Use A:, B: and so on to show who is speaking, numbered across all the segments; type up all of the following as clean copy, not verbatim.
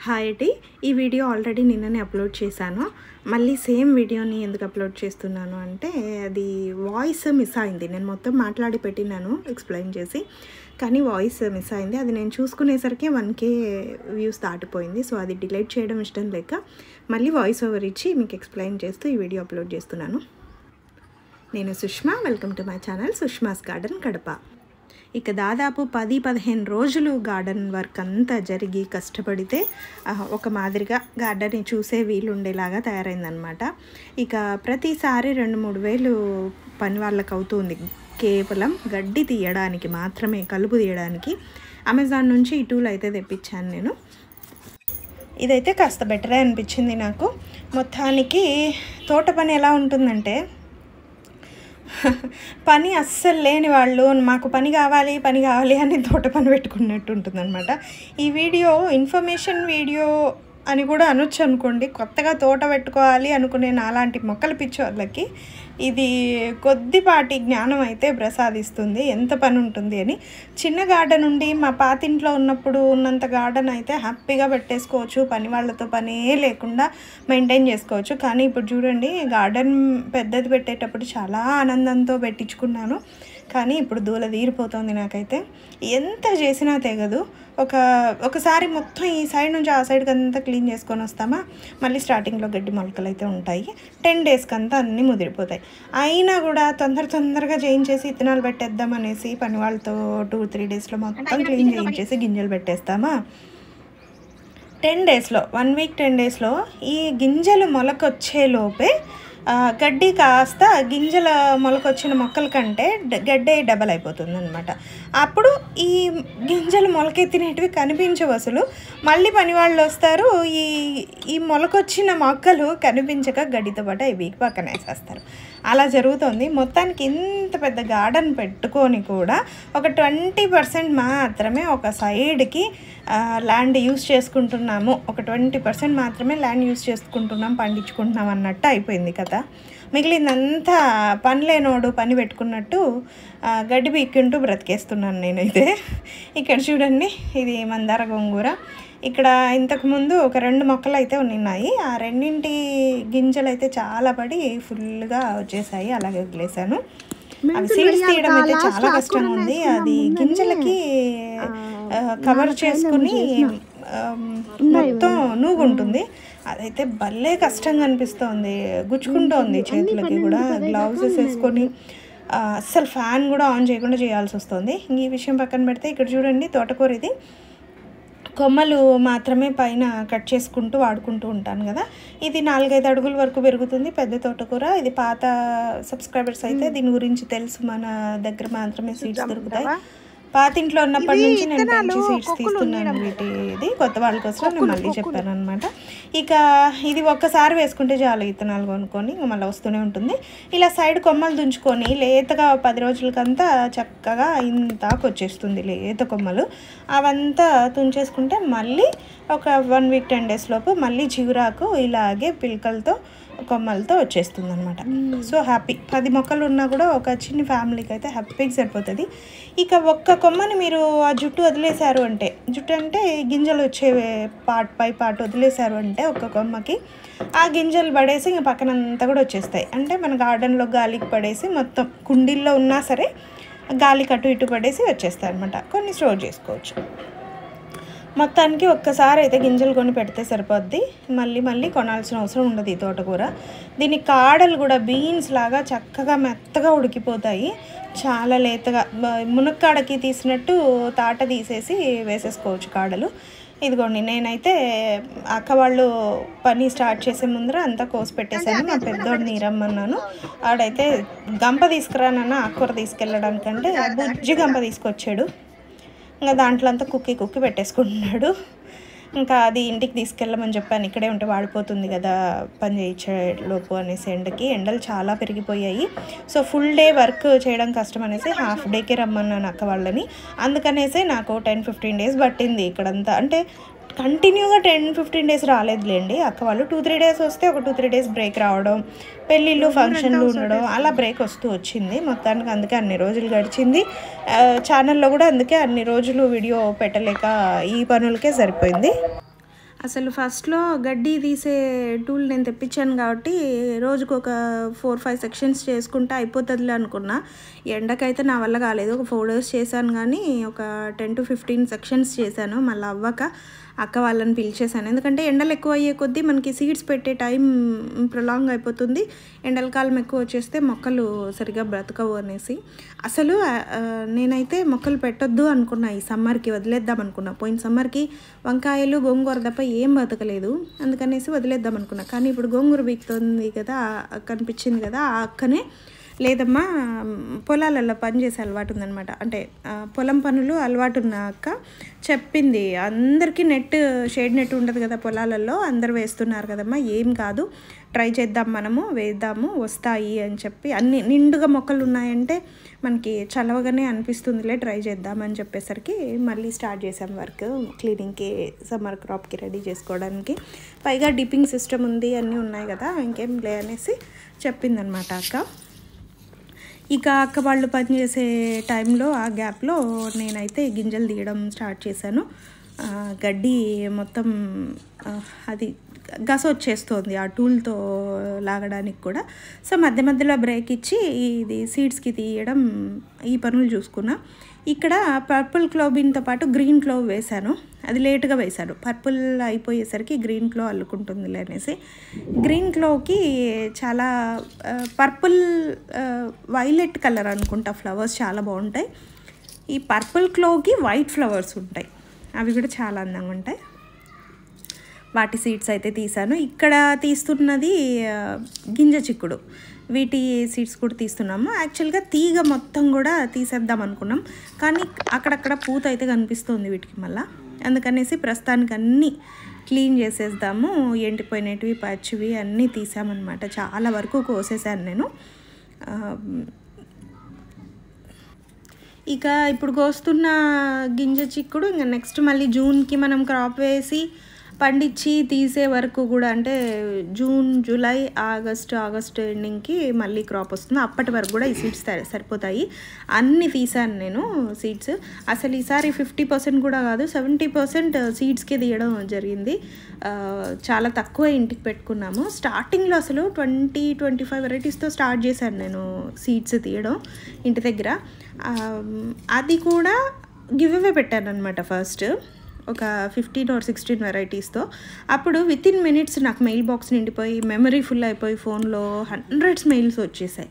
A: Hi అండి. ఈ video already నిన్ననే అప్లోడ్ చేశాను. మళ్ళీ సేమ్ వీడియోని ఎందుకు అప్లోడ్ చేస్తున్నాను అంటే అది వాయిస్ మిస్ అయింది. నేను మొత్తం మాట్లాడి పెట్టినాను ఎక్స్ప్లెయిన్ చేసి, కానీ వాయిస్ మిస్ అయింది. అది నేను చూసుకునేసరికి 1K వ్యూస్ దాటిపోయింది. సో అది డిలీట్ చేయడం ఇష్టం లేక మళ్ళీ వాయిస్ ఓవర్ ఇచ్చి మీకు ఎక్స్ప్లెయిన్ చేస్తూ ఈ వీడియో అప్లోడ్ చేస్తున్నాను. నేను Sushma, welcome to my channel Sushma's garden Kadapa. ఇక దాదాపు 10-15 రోజులు గార్డెన్ వర్క్ అంతా జరిగి కష్టపడితే ఒక మాదిరిగా గార్డెన్ని చూసే వీలుండేలాగా తయారైందనమాట. ఇక ప్రతిసారి 2-3 వేలు పని వాళ్ళకి అవుతుంది కేవలం గడ్డి తీయడానికి మాత్రమే, కలుపు తీయడానికి. అమెజాన్ నుంచి ఈ టూల్ అయితే తెప్పించాను నేను. ఇదైతే కాస్త బెటరే అనిపించింది నాకు. మొత్తానికి తోట పని ఎలా ఉంటుందంటే, పని అస్సలు లేని వాళ్ళు మాకు పని కావాలి అని తోట పని పెట్టుకున్నట్టు ఉంటుందన్నమాట. ఈ వీడియో ఇన్ఫర్మేషన్ వీడియో అని కూడా అనొచ్చు అనుకోండి. కొత్తగా తోట పెట్టుకోవాలి అనుకునే నాలాంటి మొక్కలు పిచ్చి వాళ్ళకి ఇది కొద్దిపాటి జ్ఞానం అయితే ప్రసాదిస్తుంది, ఎంత పని ఉంటుంది అని. చిన్న గార్డెన్ ఉండి మా పాతింట్లో ఉన్నప్పుడు ఉన్నంత గార్డెన్ అయితే హ్యాపీగా పెట్టేసుకోవచ్చు, పని వాళ్ళతో పనే లేకుండా మెయింటైన్ చేసుకోవచ్చు. కానీ ఇప్పుడు చూడండి, గార్డెన్ పెద్దది పెట్టేటప్పుడు చాలా ఆనందంతో పెట్టించుకున్నాను, కానీ ఇప్పుడు దూల తీరిపోతుంది నాకైతే. ఎంత చేసినా తెగదు. ఒకసారి మొత్తం ఈ సైడ్ నుంచి ఆ సైడ్కి అంతా క్లీన్ చేసుకొని వస్తామా, మళ్ళీ స్టార్టింగ్లో గడ్డి మొలకలు అయితే ఉంటాయి. 10 డేస్కి అంతా అన్నీ ముదిరిపోతాయి. అయినా కూడా తొందరగా చేయించేసి ఇత్తనాలు పెట్టేద్దామనేసి పని వాళ్ళతో 2-3 డేస్లో మొత్తం క్లీన్ చేయించేసి గింజలు పెట్టేస్తామా. 10 డేస్లో 1 వీక్ 10 డేస్లో ఈ గింజలు మొలకొచ్చే లోపే గడ్డి కాస్త గింజల మొలకొచ్చిన మొక్కల కంటే గడ్డి డబల్ అయిపోతుంది అనమాట. అప్పుడు ఈ గింజలు మొలకెత్తినవి కనిపించవు అసలు. మళ్ళీ పని వాళ్ళు వస్తారు, ఈ మొలకొచ్చిన మొక్కలు కనిపించక గడ్డితో పాటు అవి వీక్ పక్కన వేసేస్తారు. అలా జరుగుతుంది. మొత్తానికి ఇంత పెద్ద గార్డెన్ పెట్టుకొని కూడా ఒక 20% మాత్రమే ఒక సైడ్కి ల్యాండ్ యూస్ చేసుకుంటున్నాము, ఒక 20% మాత్రమే ల్యాండ్ యూస్ చేసుకుంటున్నాం, పండించుకుంటున్నాం అన్నట్టు అయిపోయింది కదా. మిగిలిందంతా పని లేనోడు పని పెట్టుకున్నట్టు గడ్డి పీక్కుంటూ బ్రతికేస్తున్నాను నేనైతే. ఇక్కడ చూడండి, ఇది మందార గోంగూర. ఇక్కడ ఇంతకుముందు ఒక 2 మొక్కలు అయితే ఉన్నాయి. ఆ రెండింటి గింజలు అయితే చాలా పడి ఫుల్గా వచ్చేసాయి, అలాగే వదిలేసాను. అవి సీడ్స్ తీయడం అయితే చాలా కష్టంగా ఉంది. అది గింజలకి కవర్ చేసుకుని మొత్తం నూగు ఉంటుంది. అదైతే భలే కష్టంగా అనిపిస్తుంది, గుచ్చుకుంటోంది చేతులకి కూడా. గ్లౌజెస్ వేసుకొని అస్సలు ఫ్యాన్ కూడా ఆన్ చేయకుండా చేయాల్సి వస్తుంది. ఈ విషయం పక్కన పెడితే ఇక్కడ చూడండి, తోటకూర ఇది కొమ్మలు మాత్రమే పైన కట్ చేసుకుంటూ వాడుకుంటూ ఉంటాను కదా. ఇది 4-5 అడుగుల వరకు పెరుగుతుంది, పెద్ద తోటకూర. ఇది పాత సబ్స్క్రైబర్స్ అయితే దీని గురించి తెలుసు, మన దగ్గర మాత్రమే సీడ్స్ దొరుకుతాయి. పాతింట్లో ఉన్నప్పటి నుంచి నేను మంచి సీడ్స్ తీస్తున్నాను వీటిది. కొత్త వాళ్ళ కోసం నేను మళ్ళీ చెప్పాను అనమాట. ఇక ఇది ఒక్కసారి వేసుకుంటే చాలు, ఇత్తనాలు కొనుక్కొని మళ్ళీ వస్తూనే ఉంటుంది. ఇలా సైడ్ కొమ్మలు దుంచుకొని లేతగా 10 రోజులకంతా చక్కగా ఇంతాకు వచ్చేస్తుంది లేత కొమ్మలు. అవంతా తుంచేసుకుంటే మళ్ళీ ఒక 1 వీక్ 10 డేస్ లోపు మళ్ళీ చిగురాకు ఇలాగే పిలకలతో కొమ్మలతో వచ్చేస్తుంది అనమాట. So happy. 10 మొక్కలు ఉన్నా కూడా ఒక చిన్న ఫ్యామిలీకి అయితే హ్యాపీగా సరిపోతుంది. ఇక ఒక్క కొమ్మని మీరు ఆ జుట్టు వదిలేశారు అంటే, జుట్టు అంటే గింజలు వచ్చే పై పార్ట్ వదిలేశారు అంటే ఒక్క కొమ్మకి ఆ గింజలు పడేసి ఇంక పక్కనంతా కూడా వచ్చేస్తాయి. అంటే మన గార్డెన్లో గాలికి పడేసి మొత్తం కుండీల్లో ఉన్నా సరే గాలికి అటు ఇటు పడేసి వచ్చేస్తాయి అనమాట. కొన్ని స్టోర్ చేసుకోవచ్చు. మొత్తానికి ఒక్కసారి అయితే గింజలు కొని పెడితే సరిపోద్ది, మళ్ళీ కొనాల్సిన అవసరం ఉండదు ఈ తోటకూర. దీని కాడలు కూడా బీన్స్ లాగా చక్కగా మెత్తగా ఉడికిపోతాయి, చాలా లేతగా. మునక్కాడకి తీసినట్టు తాట తీసేసి వేసేసుకోవచ్చు కాడలు. ఇదిగోండి, నేనైతే అక్క వాళ్ళు పని స్టార్ట్ చేసే ముందర అంతా కోసి పెట్టేశాను. మా పెద్దోడిని నీరమ్మన్నాను. ఆడైతే గంప తీసుకురానన్నా ఆకుకూర తీసుకెళ్ళడానికంటే బుజ్జి గంప తీసుకొచ్చాడు. ఇంకా దాంట్లో అంతా కుక్కి పెట్టేసుకుంటున్నాడు. ఇంకా అది ఇంటికి తీసుకెళ్ళమని చెప్పాను, ఇక్కడే ఉంటే వాడిపోతుంది కదా పని చేయించేలోపు అనేసి. ఎండలు చాలా పెరిగిపోయాయి. సో ఫుల్ డే వర్క్ చేయడం కష్టం అనేసి హాఫ్ డేకే రమ్మన్నాను అక్క వాళ్ళని. అందుకనేసి నాకు 10-15 డేస్ పట్టింది ఇక్కడంతా. అంటే కంటిన్యూగా 10-15 డేస్ రాలేదులేండి. అక్క వాళ్ళు 2-3 డేస్ వస్తే ఒక 2-3 డేస్ బ్రేక్ రావడం, పెళ్ళిళ్ళు ఫంక్షన్లు ఉండడం, అలా బ్రేక్ వస్తూ వచ్చింది. మొత్తానికి అందుకే అన్ని రోజులు గడిచింది. ఛానల్లో కూడా అందుకే అన్ని రోజులు వీడియో పెట్టలేక ఈ పనులకే సరిపోయింది. అసలు ఫస్ట్లో గడ్డి తీసే టూల్ నేను తెప్పించాను కాబట్టి రోజుకు ఒక 4-5 సెక్షన్స్ చేసుకుంటే అయిపోతుందిలే అనుకున్నా. ఎండకైతే నా వల్ల కాలేదు. ఒక 4 days చేశాను కానీ ఒక 10 to 15 సెక్షన్స్ చేశాను. మళ్ళీ అవ్వక అక్క వాళ్ళని పిలిచేశాను. ఎందుకంటే ఎండలు ఎక్కువ అయ్యే కొద్దీ మనకి సీడ్స్ పెట్టే టైం ప్రొలాంగ్ అయిపోతుంది. ఎండల కాలం ఎక్కువ వచ్చేస్తే మొక్కలు సరిగా బ్రతకవు అనేసి అసలు నేనైతే మొక్కలు పెట్టొద్దు అనుకున్నా. ఈ సమ్మర్కి వదిలేద్దాం అనుకున్నా. పోయిన సమ్మర్కి వంకాయలు గోంగూర తప్ప ఏం బతకలేదు, అందుకనేసి వదిలేద్దాం అనుకున్నా. కానీ ఇప్పుడు గోంగూర బీకుతుంది కదా, కనిపించింది కదా, ఆ అక్కనే లేదమ్మా పొలాలలో పని చేసే అలవాటు ఉందనమాట. అంటే పొలం పనులు అలవాటు ఉన్న అక్క చెప్పింది, అందరికీ షేడ్ నెట్ ఉండదు కదా పొలాలలో, అందరు వేస్తున్నారు కదమ్మా, ఏం కాదు ట్రై చేద్దాం, మనము వేద్దాము వస్తాయి అని చెప్పి. అన్ని నిండుగా మొక్కలు ఉన్నాయంటే మనకి చలవగానే అనిపిస్తుందిలే, ట్రై చేద్దామని చెప్పేసరికి మళ్ళీ స్టార్ట్ చేసాం వర్క్ క్లీనింగ్కి, సమ్మర్ క్రాప్కి రెడీ చేసుకోవడానికి. పైగా డిప్పింగ్ సిస్టమ్ ఉంది, అన్నీ ఉన్నాయి కదా, ఇంకేం లే అనేసి చెప్పిందనమాట అక్క. ఇక అక్క వాళ్ళు పనిచేసే టైంలో ఆ గ్యాప్లో నేనైతే గింజలు తీయడం స్టార్ట్ చేశాను. గడ్డి మొత్తం అది గస వచ్చేస్తుంది ఆ టూల్తో లాగడానికి కూడా. సో మధ్య మధ్యలో బ్రేక్ ఇచ్చి ఇది సీడ్స్కి తీయడం, ఈ పనులు చూసుకున్నా. ఇక్కడ పర్పుల్ క్లోబిన్తో పాటు గ్రీన్ క్లోవ్ వేశాను. అది లేటుగా వేశాను, పర్పుల్ అయిపోయేసరికి గ్రీన్ క్లో అల్లుకుంటుందిలే అనేసి. గ్రీన్ క్లోకి చాలా పర్పుల్ వైలెట్ కలర్ అనుకుంటా ఫ్లవర్స్ చాలా బాగుంటాయి. ఈ పర్పుల్ క్లోకి వైట్ ఫ్లవర్స్ ఉంటాయి, అవి కూడా చాలా అందంగా ఉంటాయి. వాటి సీడ్స్ అయితే తీసాను. ఇక్కడ తీస్తున్నది గింజ చిక్కుడు, వీటి సీడ్స్ కూడా తీస్తున్నాము. యాక్చువల్గా తీగ మొత్తం కూడా తీసేద్దాం అనుకున్నాం, కానీ అక్కడక్కడ పూత అయితే కనిపిస్తుంది వీటికి మళ్ళీ. అందుకనేసి ప్రస్తుతానికి అన్నీ క్లీన్ చేసేద్దాము, ఎండిపోయినవి పచ్చివి అన్నీ తీసామన్నమాట. చాలా వరకు కోసేసాను నేను. ఇక ఇప్పుడు కోస్తున్న గింజ చిక్కుడు ఇంకా నెక్స్ట్ మళ్ళీ జూన్కి మనం క్రాప్ వేసి పండించి తీసే వరకు కూడా, అంటే జూన్, జూలై, ఆగస్ట్ ఎండింగ్కి మళ్ళీ క్రాప్ వస్తుంది. అప్పటి వరకు కూడా ఈ సీడ్స్ సరిపోతాయి. అన్నీ తీసాను నేను సీడ్స్. అసలు ఈసారి 50% కూడా కాదు, 70% సీడ్స్కి తీయడం జరిగింది. చాలా తక్కువ ఇంటికి పెట్టుకున్నాము. స్టార్టింగ్లో అసలు 20-25 వెరైటీస్తో స్టార్ట్ చేశాను నేను సీడ్స్ తీయడం ఇంటి దగ్గర. అది కూడా గివ్ అవే పెట్టాను అనమాట ఫస్ట్, ఒక 15 or 16 వెరైటీస్తో. అప్పుడు వితిన్ మినిట్స్ నాకు మెయిల్ బాక్స్ నిండిపోయి మెమరీ ఫుల్ అయిపోయి ఫోన్లో హండ్రెడ్స్ మెయిల్స్ వచ్చేసాయి.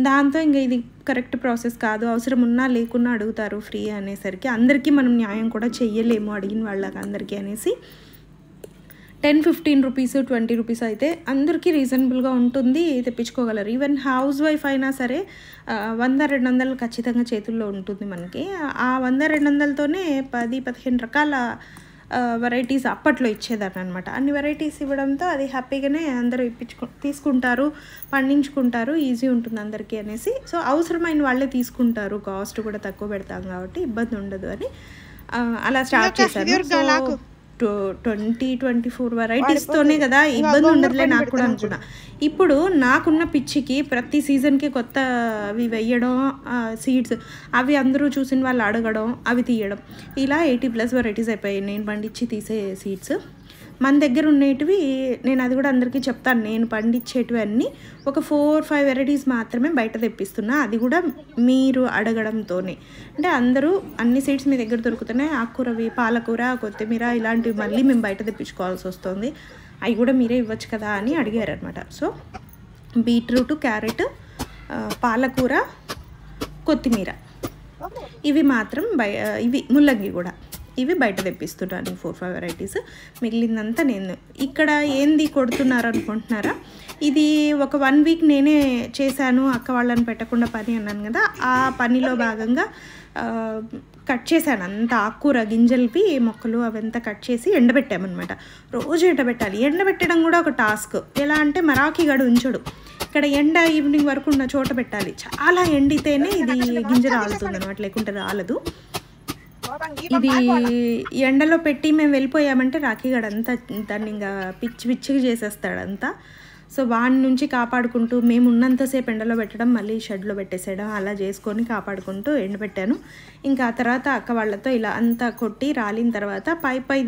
A: దాంతో ఇంకా ఇది కరెక్ట్ ప్రాసెస్ కాదు, అవసరం ఉన్నా లేకున్నా అడుగుతారు ఫ్రీ అనేసరికి అందరికీ మనం న్యాయం కూడా చెయ్యలేము అడిగిన వాళ్ళకి అందరికీ అనేసి 10-15 రూపీస్ 20 రూపీస్ అయితే అందరికీ రీజనబుల్గా ఉంటుంది, తెప్పించుకోగలరు. ఈవెన్ హౌస్ వైఫ్ అయినా సరే 100-200 ఖచ్చితంగా చేతుల్లో ఉంటుంది మనకి. ఆ 100-200తోనే 10-15 రకాల వెరైటీస్ అప్పట్లో ఇచ్చేదాన్ని అనమాట. అన్ని వెరైటీస్ ఇవ్వడంతో అది హ్యాపీగానే అందరూ తీసుకుంటారు, పండించుకుంటారు, ఈజీ ఉంటుంది అందరికీ అనేసి. సో అవసరమైన వాళ్ళే తీసుకుంటారు, కాస్ట్ కూడా తక్కువ పెడతాం కాబట్టి ఇబ్బంది ఉండదు అని అలా స్టార్ట్ చేశాను. 20-24 వెరైటీస్తోనే కదా, ఇబ్బంది ఉండదులే నాకు కూడా అనుకున్నా. ఇప్పుడు నాకున్న పిచ్చికి ప్రతి సీజన్కి కొత్త అవి వేయడం, సీడ్స్ అవి అందరూ చూసిన వాళ్ళు అడగడం, అవి తీయడం, ఇలా 80+ వెరైటీస్ అయిపోయాయి నేను పండించి తీసే సీడ్స్. మన దగ్గర ఉండేటివి నేను అది కూడా అందరికీ చెప్తాను, నేను పండించేటివి అన్నీ ఒక 4-5 వెరైటీస్ మాత్రమే బయట తెప్పిస్తున్నా, అది కూడా మీరు అడగడంతోనే. అంటే అందరూ అన్ని సీడ్స్ మీ దగ్గర దొరుకుతున్నాయి, ఆకుకూరవి, పాలకూర, కొత్తిమీర ఇలాంటివి మళ్ళీ మేము బయట తెప్పించుకోవాల్సి వస్తుంది, అవి కూడా మీరే ఇవ్వచ్చు కదా అని అడిగారు అనమాట. సో బీట్రూట్, క్యారెట్, పాలకూర, కొత్తిమీర ఇవి మాత్రం ఇవి ముల్లంగి కూడా ఇవి బయట తెప్పిస్తున్నాను 4-5 వెరైటీస్. మిగిలిందంతా నేను ఇక్కడ ఏంది కొడుతున్నారు అనుకుంటున్నారా, ఇది ఒక 1 వీక్ నేనే చేశాను అక్క వాళ్ళని పెట్టకుండా పని అన్నాను కదా, ఆ పనిలో భాగంగా కట్ చేశాను అంత ఆకుకూర గింజలవి మొక్కలు అవంతా కట్ చేసి ఎండబెట్టామన్నమాట. రోజు ఎండబెట్టాలి, ఎండబెట్టడం కూడా ఒక టాస్క్. ఎలా అంటే మరాఠీ గడు ఉంచడు, ఇక్కడ ఎండ ఈవినింగ్ వరకు ఉన్న చోట పెట్టాలి, చాలా ఎండితేనే ఇది గింజ రాలుతుంది అనమాట, లేకుంటే రాలదు. ఇది ఎండలో పెట్టి మేము వెళ్ళిపోయామంటే రాఖీగాడు అంతా దాన్ని ఇంకా పిచ్చిగా చేసేస్తాడంతా. సో వాడి నుంచి కాపాడుకుంటూ మేము ఉన్నంతసేపు ఎండలో పెట్టడం, మళ్ళీ షెడ్లో పెట్టేసేయడం అలా చేసుకొని కాపాడుకుంటూ ఎండబెట్టాను. ఇంకా ఆ తర్వాత అక్క వాళ్ళతో ఇలా అంతా కొట్టి రాలిన తర్వాత పై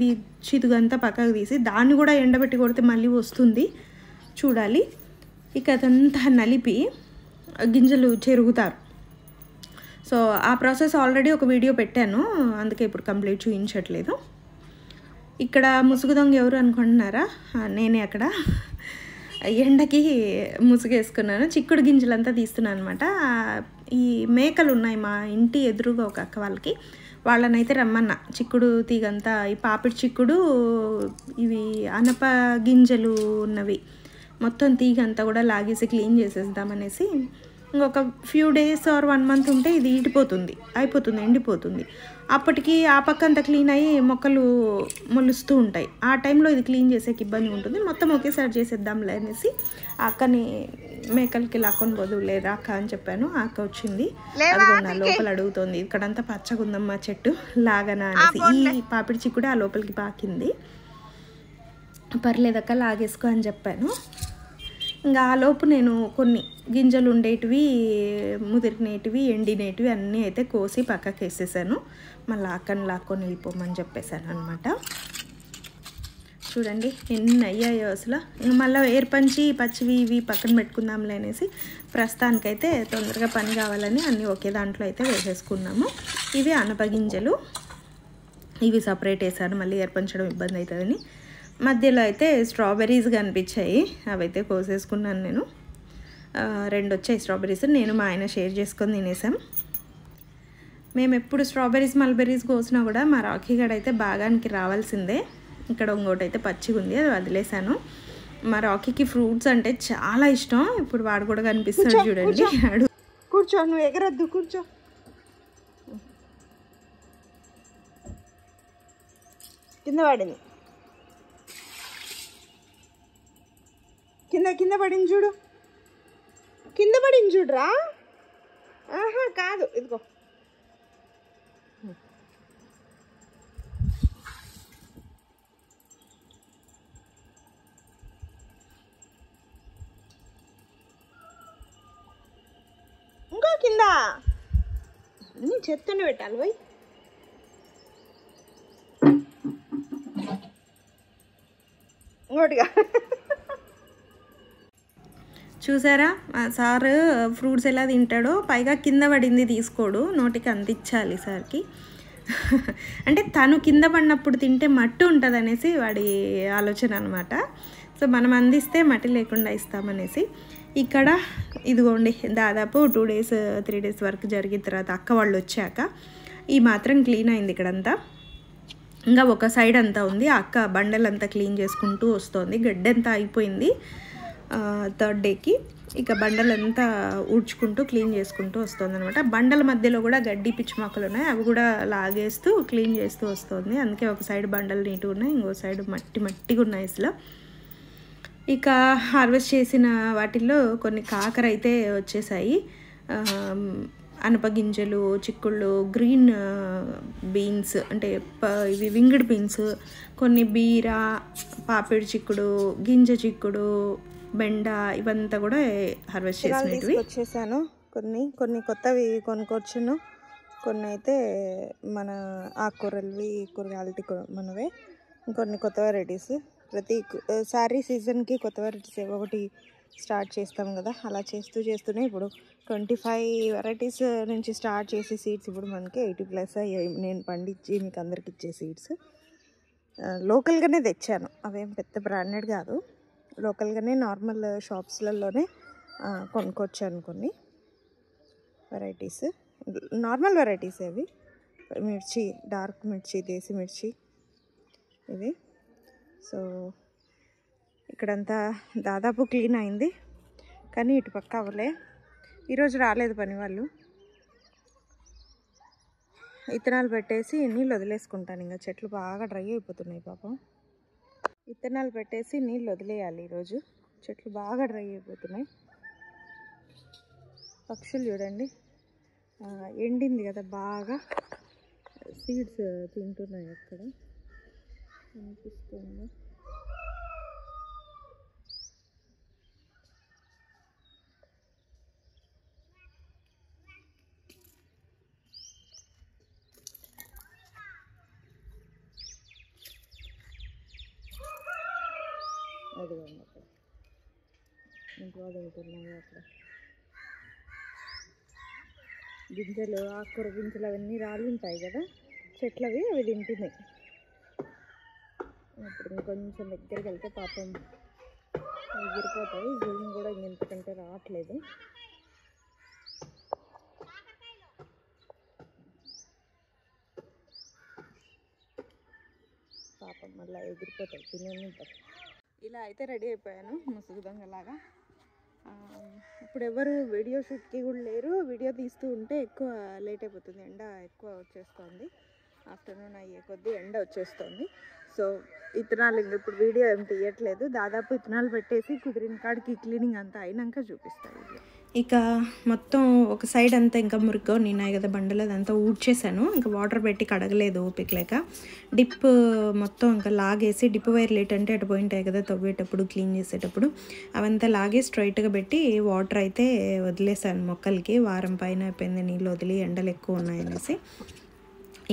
A: చిదుగంతా పక్కకు తీసి దాన్ని కూడా ఎండబెట్టి కొడితే మళ్ళీ వస్తుంది చూడాలి. ఇక అదంతా నలిపి గింజలు చెరుగుతారు. సో ఆ ప్రాసెస్ ఆల్రెడీ ఒక వీడియో పెట్టాను, అందుకే ఇప్పుడు కంప్లీట్ చూపించట్లేదు. ఇక్కడ ముసుగు దొంగ ఎవరు అనుకుంటున్నారా? నేనే. అక్కడ ఎండకి ముసుగేసుకున్నాను, చిక్కుడు గింజలంతా తీస్తున్నాను అనమాట. ఈ మేకలు ఉన్నాయి మా ఇంటి ఎదురుగా ఒక అక్క వాళ్ళకి, వాళ్ళనైతే రమ్మన్నా. చిక్కుడు తీగంతా, ఈ పాపిడి చిక్కుడు, ఇవి అనప గింజలు ఉన్నవి మొత్తం తీగంతా కూడా లాగేసి క్లీన్ చేసేద్దామనేసి. ఇంకొక ఫ్యూ డేస్ ఆర్ 1 month ఉంటే ఇది అయిపోతుంది, ఎండిపోతుంది. అప్పటికి ఆ పక్క అంతా క్లీన్ అయ్యి మొక్కలు మొలుస్తూ ఉంటాయి. ఆ టైంలో ఇది క్లీన్ చేసేకి ఇబ్బంది ఉంటుంది. మొత్తం ఒకేసారి చేసేద్దాంలే అనేసి ఆ అక్కని మేకలకి లాక్కొని పోదులే రాక అని చెప్పాను. ఆ అక్క వచ్చింది, అదిగోండి లోపల అడుగుతుంది, ఇక్కడంతా పచ్చగా ఉందమ్మా చెట్టు లాగనా అనేసి. ఈ పాపిడి చిక్కుడు ఆ లోపలికి పాకింది. పర్లేదక్క లాగేసుకో అని చెప్పాను. ఇంకా ఆ లోపు నేను కొన్ని గింజలు ఉండేటివి, ముదిరినేటివి, ఎండినేటివి అన్నీ అయితే కోసి పక్కకి వేసేసాను. మళ్ళీ అక్కని లాక్కొని వెళ్ళిపోమని చెప్పేశాను అనమాట. చూడండి ఎన్ని అయ్యాయో అసలు. ఇంక మళ్ళీ ఏర్పంచి పచ్చివి ఇవి పక్కన పెట్టుకుందాంలే అనేసి ప్రస్తుతానికైతే తొందరగా పని కావాలని అన్నీ ఒకే దాంట్లో అయితే వేసేసుకున్నాము. ఇవి అనప గింజలు, ఇవి సపరేట్ వేసాను, మళ్ళీ ఏర్పంచడం ఇబ్బంది అవుతుందని. మధ్యలో అయితే స్ట్రాబెర్రీస్ కనిపించాయి, అవైతే కోసేసుకున్నాను నేను. 2 వచ్చాయి స్ట్రాబెర్రీస్, నేను మా ఆయన షేర్ చేసుకొని తినేసాం. మేము ఎప్పుడు స్ట్రాబెర్రీస్ మల్బెర్రీస్ కోసినా కూడా మా రాఖీ గడ అయితే భాగానికి రావాల్సిందే. ఇక్కడ ఇంకోటి అయితే పచ్చిగా ఉంది, అది వదిలేసాను. మా రాఖీకి ఫ్రూట్స్ అంటే చాలా ఇష్టం. ఇప్పుడు వాడు కూడా కనిపిస్తాడు చూడండి. కూర్చో, నువ్వు ఎగరద్దు, కూర్చో. కింద పడింది, కింద పడింది చూడు, కింద పడింది చూడరా. ఆహా కాదు, ఇదిగో. ఇంకో కింద అన్నీ చెత్తనే పెట్టాలి పోయి. ఇంకోటిగా చూసారా సార్ ఫ్రూట్స్ ఎలా తింటాడో, పైగా కింద పడింది తీసుకోడు, నోటికి అందించాలి సార్కి. అంటే తను కింద పడినప్పుడు తింటే మట్టి ఉంటుంది అనేసి వాడి ఆలోచన అనమాట. సో మనం అందిస్తే మట్టి లేకుండా ఇస్తామనేసి. ఇక్కడ ఇదిగోండి దాదాపు 2 days 3 days వరకు జరిగిన తర్వాత అక్క వాళ్ళు వచ్చాక ఈ మాత్రం క్లీన్ అయింది ఇక్కడంతా. ఇంకా ఒక సైడ్ అంతా ఉంది, అక్క బండలంతా క్లీన్ చేసుకుంటూ వస్తుంది. గడ్డంతా అయిపోయింది 3rd dayకి. ఇక బండలంతా ఊడ్చుకుంటూ క్లీన్ చేసుకుంటూ వస్తుంది అనమాట. బండల మధ్యలో కూడా గడ్డి పిచ్చి మొక్కలు ఉన్నాయి, అవి కూడా లాగేస్తూ క్లీన్ చేస్తూ వస్తుంది. అందుకే ఒక సైడ్ బండలు నీట్గా ఉన్నాయి, ఇంకో సైడ్ మట్టిగా ఉన్నాయి అసలు. ఇక హార్వెస్ట్ చేసిన వాటిల్లో కొన్ని కాకర అయితే వచ్చేసాయి, అనపగింజలు, చిక్కుళ్ళు, గ్రీన్ బీన్స్ అంటే ఇవి వింగిడ్ బీన్స్, కొన్ని బీర, పాపిడి చిక్కుడు, గింజ చిక్కుడు, బెండ, ఇవంతా కూడా హార్వెస్ట్ చేసినవి వచ్చేసాను. కొన్ని కొత్తవి కొనుక్కొచ్చాను, కొన్ని అయితే మన ఆకుకూరలవి, కూరగాయలకి మనవే, ఇంకొన్ని కొత్త వెరైటీస్. ప్రతిసారి సీజన్కి కొత్త వెరైటీస్ ఏవో ఒకటి స్టార్ట్ చేస్తాం కదా, అలా చేస్తూనే ఇప్పుడు 25 వెరైటీస్ నుంచి స్టార్ట్ చేసే సీడ్స్ ఇప్పుడు మనకి 80+ అయ్యాయి. నేను పండించి మీకు అందరికి ఇచ్చే సీడ్స్ లోకల్గానే తెచ్చాను, అవేం పెద్ద బ్రాండెడ్ కాదు, లోకల్గానే నార్మల్ షాప్స్లలోనే కొనుక్కొచ్చాను కొన్ని వెరైటీస్. నార్మల్ వెరైటీస్ అవి, మిర్చి, డార్క్ మిర్చి, దేశీ మిర్చి ఇవి. సో ఇక్కడంతా దాదాపు క్లీన్ అయింది, కానీ ఇటు పక్క అవ్వలే. ఈరోజు రాలేదు పని వాళ్ళు. విత్తనాలు పెట్టేసి నీళ్ళు వదిలేసుకుంటాను, ఇంకా చెట్లు బాగా డ్రై అయిపోతున్నాయి పాపం. విత్తనాలు పెట్టేసి నీళ్ళు వదిలేయాలి ఈరోజు, చెట్లు బాగా డ్రై అయిపోతున్నాయి. పక్షులు చూడండి, ఎండింది కదా బాగా, సీడ్స్ తింటున్నాయి. అక్కడ అనిపిస్తుంది. అదిగోండి అక్కడ ఇంట్లో తింటున్నాయి. అక్కడ గింజలు, ఆకుకూర గింజలు అవన్నీ రాళ్ళు ఉంటాయి కదా చెట్లవి, అవి తింటున్నాయి. ఇప్పుడు ఇంకొంచెం దగ్గరికి వెళ్తే పాపం ఎగిరిపోతాయి. జూమ్ కూడా ఇంతకంటే రావట్లేదు. పాపం మళ్ళీ ఎగిరిపోతాయి, తినేంటారు. ఇలా అయితే రెడీ అయిపోయాను ముసుగు దొంగలాగా. ఇప్పుడు ఎవరు వీడియో షూట్కి కూడా లేరు. వీడియో తీస్తూ ఉంటే ఎక్కువ లేట్ అయిపోతుంది, ఎండ ఎక్కువ వచ్చేస్తుంది. ఆఫ్టర్నూన్ అయ్యే కొద్దీ ఎండ వచ్చేస్తుంది. సో ఇత్తనాలు ఇప్పుడు వీడియో ఏం తీయట్లేదు. దాదాపు ఇత్తనాలు పెట్టేసి కుదిరిన కాడికి క్లీనింగ్ అంతా అయినాక చూపిస్తాను. ఇక మొత్తం ఒక సైడ్ అంతా ఇంకా మురిగ్గా ఉన్నాయి కదా బండలు, అదంతా ఊడ్చేసాను. ఇంకా వాటర్ పెట్టి కడగలేదు ఓపిక లేక. డిప్ మొత్తం ఇంకా లాగేసి, డిప్ వైర్ లేట్ అంటే అటు పోయింటాయి కదా తవ్వేటప్పుడు, క్లీన్ చేసేటప్పుడు, అవంతా లాగే స్ట్రైట్గా పెట్టి వాటర్ అయితే వదిలేసాను మొక్కలకి. వారం పైన అయిపోయింది నీళ్ళు వదిలి, ఎండలు ఎక్కువ ఉన్నాయనేసి.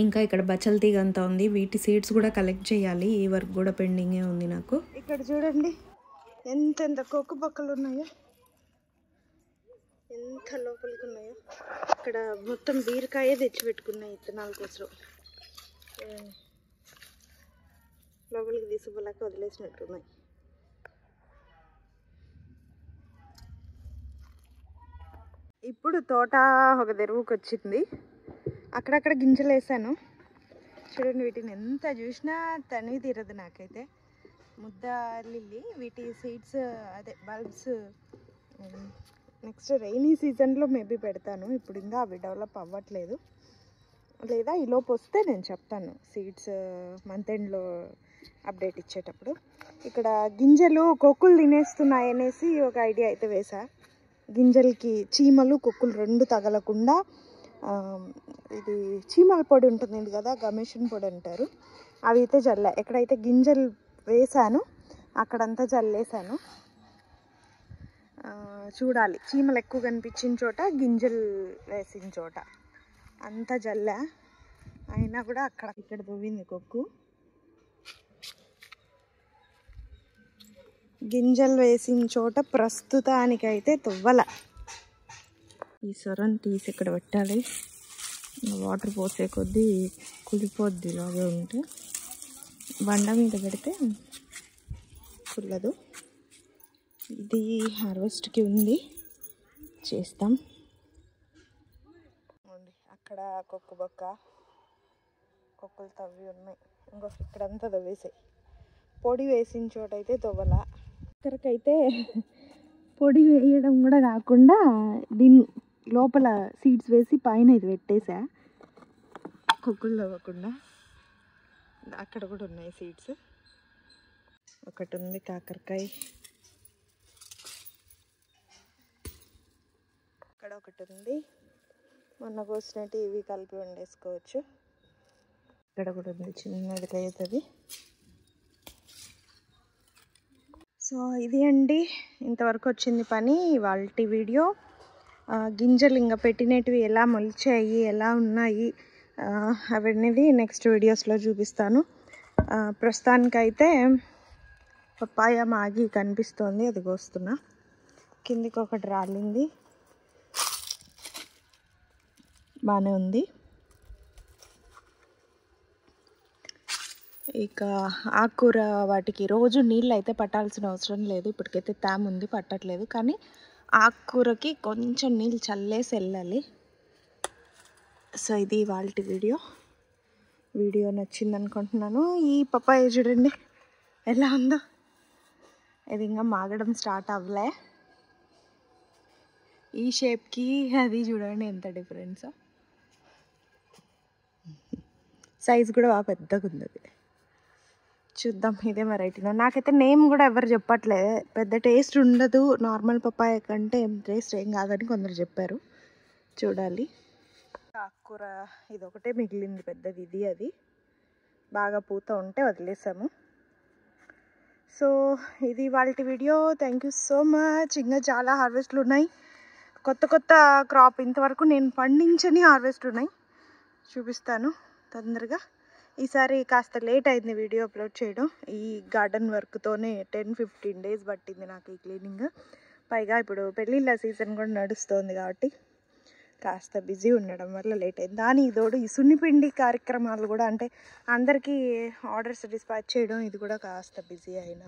A: ఇంకా ఇక్కడ బచ్చల తీగ అంతా ఉంది, వీటి సీడ్స్ కూడా కలెక్ట్ చేయాలి. ఈ వర్క్ కూడా పెండింగే ఉంది నాకు. ఇక్కడ చూడండి ఎంత కొక్కు పక్కలు ఉన్నాయో, ఎంత లోపలికి ఉన్నాయో. ఇక్కడ మొత్తం బీరకాయే తెచ్చిపెట్టుకున్నాయి ఇత్తనాల కోసం. లోపలికి తీసుకుపోలేక వదిలేసినట్టున్నాయి. ఇప్పుడు తోట ఒక తెరువుకి వచ్చింది. అక్కడక్కడ గింజలు వేసాను చూడండి. వీటిని ఎంత చూసినా తనివి తీరదు నాకైతే. ముద్ద లిల్లీ, వీటి సీడ్స్ అదే బల్బ్స్ నెక్స్ట్ రైనీ సీజన్లో మేబీ పెడతాను. ఇప్పుడు ఇంకా అవి డెవలప్ అవ్వట్లేదు, లేదా ఈలోపు వస్తే నేను చెప్తాను సీడ్స్ మంత్ ఎండ్లో అప్డేట్ ఇచ్చేటప్పుడు. ఇక్కడ గింజలు కొక్కులు తినేస్తున్నాయి అనేసి ఒక ఐడియా అయితే వేసా. గింజలకి చీమలు కొక్కులు రెండు తగలకుండా ఇది చీమల పొడి ఉంటుంది కదా, గమేషన్ పొడి అంటారు, అవి అయితే జల్లా. ఎక్కడైతే గింజలు వేసాను అక్కడంతా జల్లేసాను. చూడాలి, చీమలు ఎక్కువ కనిపించిన చోట, గింజలు వేసిన చోట అంతా జల్లా. అయినా కూడా అక్కడ ఇక్కడ తవ్వింది కొక్కు. గింజలు వేసిన చోట ప్రస్తుతానికైతే తవ్వల. ఈ సొరను తీసి ఇక్కడ పెట్టాలి. వాటర్ పోసే కొద్దీ కులిపోద్ది, ఇలాగే ఉంటే బండ మీద పెడితే కుల్లదు. ఇది హార్వెస్ట్కి ఉంది, చేస్తాం. అక్కడ కొక్కు బొక్క, కొక్కులు తవ్వి ఉన్నాయి. ఇంకో ఇక్కడంతా తవ్వేసాయి. పొడి వేసిన చోట అయితే తవ్వల. ఇక్కడికైతే పొడి వేయడం కూడా కాకుండా దీని లోపల సీడ్స్ వేసి పైన ఇది పెట్టేసా, కొక్కులు తవ్వకుండా. అక్కడ కూడా ఉన్నాయి సీడ్స్. ఒకటి ఉంది కాకరకాయ, అక్కడ ఒకటి ఉంది. మొన్న కోసినట్టు ఇవి కలిపి వండేసుకోవచ్చు. ఇక్కడ కూడా ఉంది చిన్నది అవుతుంది. సో ఇది అండి ఇంతవరకు వచ్చింది పని ఇవాల్టి వీడియో. గింజలు ఇంకా పెట్టినవి ఎలా మొలిచాయి, ఎలా ఉన్నాయి అవన్నీ నెక్స్ట్ వీడియోస్లో చూపిస్తాను. ప్రస్తుతానికైతే పప్పాయ మాగి కనిపిస్తోంది, అది కోస్తున్నా. కిందికి ఒకటి రాలింది, బాగానే ఉంది. ఇక ఆకుకూర వాటికి రోజు నీళ్ళు అయితే పట్టాల్సిన అవసరం లేదు. ఇప్పటికైతే తేమ ఉంది, పట్టట్లేదు. కానీ ఆకుకూరకి కొంచెం నీళ్ళు చల్లేసి వెళ్ళాలి. సో ఇది ఇవాల్టి వీడియో నచ్చింది అనుకుంటున్నాను. ఈ పప్పాయ చూడండి ఎలా ఉందో, ఇది ఇంకా మాగడం స్టార్ట్ అవ్వలే. ఈ షేప్కి అది చూడండి ఎంత డిఫరెన్స్. సైజ్ కూడా బాగా పెద్దగా ఉంది. అది చూద్దాం, ఇదే వెరైటీలో. నాకైతే నేమ్ కూడా ఎవరు చెప్పట్లేదు. పెద్ద టేస్ట్ ఉండదు, నార్మల్ పప్పాయ కంటే టేస్ట్ ఏం కాదని కొందరు చెప్పారు. చూడాలి. ఆకుకూర ఇది ఒకటే మిగిలింది పెద్దది, ఇది అది బాగా పూత ఉంటే వదిలేసాము. సో ఇది వాళ్ళ video. Thank you so much. ఇంకా చాలా హార్వెస్ట్లు ఉన్నాయి, కొత్త కొత్త క్రాప్ ఇంతవరకు నేను పండించని హార్వెస్ట్ ఉన్నాయి, చూపిస్తాను తొందరగా. ఈసారి కాస్త లేట్ అయింది వీడియో అప్లోడ్ చేయడం. ఈ గార్డెన్ వర్క్తోనే 10-15 డేస్ పట్టింది నాకు ఈ క్లీనింగ్. పైగా ఇప్పుడు పెళ్ళిళ్ళ సీజన్ కూడా నడుస్తుంది కాబట్టి కాస్త బిజీ ఉండడం వల్ల లేట్ అయింది. దానికి తోడు ఈ సున్నిపిండి కార్యక్రమాలు కూడా, అంటే అందరికీ ఆర్డర్స్ డిస్పాచ్ చేయడం, ఇది కూడా కాస్త బిజీ అయినా.